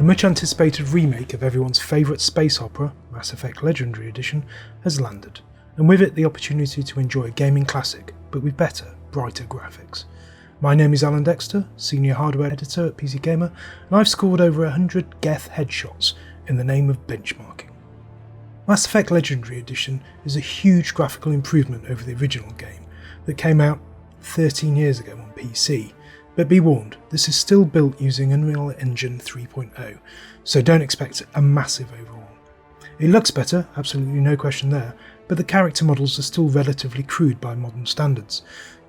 much anticipated remake of everyone's favourite space opera, Mass Effect Legendary Edition, has landed, and with it the opportunity to enjoy a gaming classic, but with better, brighter graphics. My name is Alan Dexter, Senior Hardware Editor at PC Gamer, and I've scored over 100 Geth headshots in the name of benchmarking. Mass Effect Legendary Edition is a huge graphical improvement over the original game that came out 13 years ago on PC, but be warned, this is still built using Unreal Engine 3.0, so don't expect a massive overhaul. It looks better, absolutely no question there, but the character models are still relatively crude by modern standards.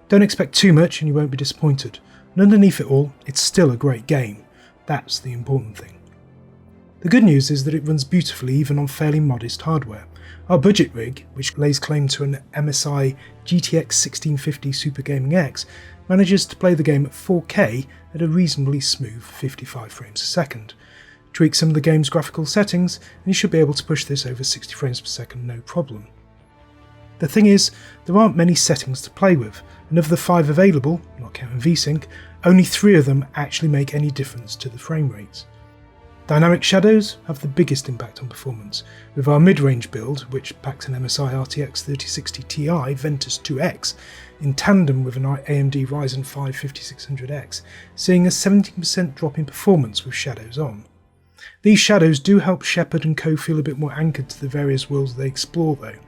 Don't expect too much and you won't be disappointed, and underneath it all, it's still a great game. That's the important thing. The good news is that it runs beautifully even on fairly modest hardware. Our budget rig, which lays claim to an MSI GTX 1650 Super Gaming X, manages to play the game at 4K at a reasonably smooth 55 frames a second. Tweak some of the game's graphical settings and you should be able to push this over 60 frames per second no problem. The thing is, there aren't many settings to play with, and of the 5 available, not counting VSync, only 3 of them actually make any difference to the frame rates. Dynamic shadows have the biggest impact on performance, with our mid-range build, which packs an MSI RTX 3060 Ti Ventus 2X, in tandem with an AMD Ryzen 5 5600X, seeing a 17% drop in performance with shadows on. These shadows do help Shepard and co feel a bit more anchored to the various worlds they explore though, and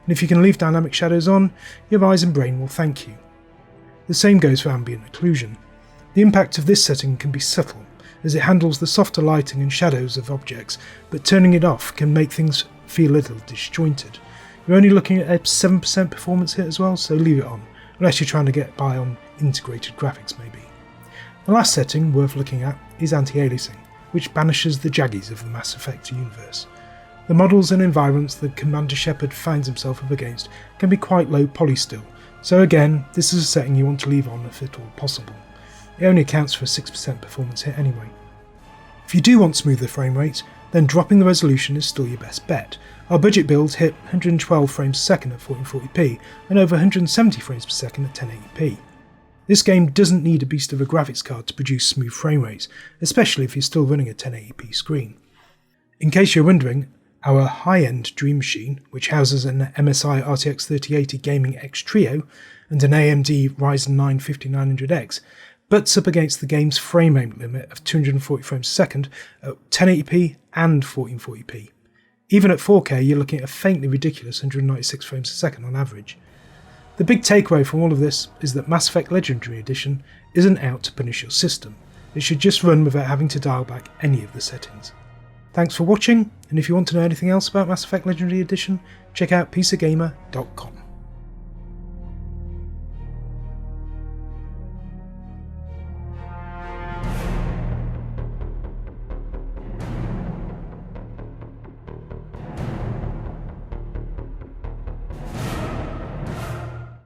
if you can leave dynamic shadows on, your eyes and brain will thank you. The same goes for Ambient Occlusion. The impact of this setting can be subtle, as it handles the softer lighting and shadows of objects, but turning it off can make things feel a little disjointed. You're only looking at a 7% performance hit as well, so leave it on, unless you're trying to get by on integrated graphics maybe. The last setting worth looking at is Antialiasing, which banishes the jaggies of the Mass Effect universe. The models and environments that Commander Shepard finds himself up against can be quite low poly still, so again, this is a setting you want to leave on if at all possible. It only accounts for a 6% performance hit anyway. If you do want smoother frame rates, then dropping the resolution is still your best bet. Our budget builds hit 112 frames per second at 1440p and over 170 frames per second at 1080p. This game doesn't need a beast of a graphics card to produce smooth frame rates, especially if you're still running a 1080p screen. In case you're wondering, our high-end Dream Machine, which houses an MSI RTX 3080 Gaming X Trio and an AMD Ryzen 9 5900X, butts up against the game's frame rate limit of 240 frames per second at 1080p and 1440p. Even at 4K, you're looking at a faintly ridiculous 196 frames per second on average. The big takeaway from all of this is that Mass Effect Legendary Edition isn't out to punish your system. It should just run without having to dial back any of the settings. Thanks for watching, and if you want to know anything else about Mass Effect Legendary Edition, check out PCgamer.com.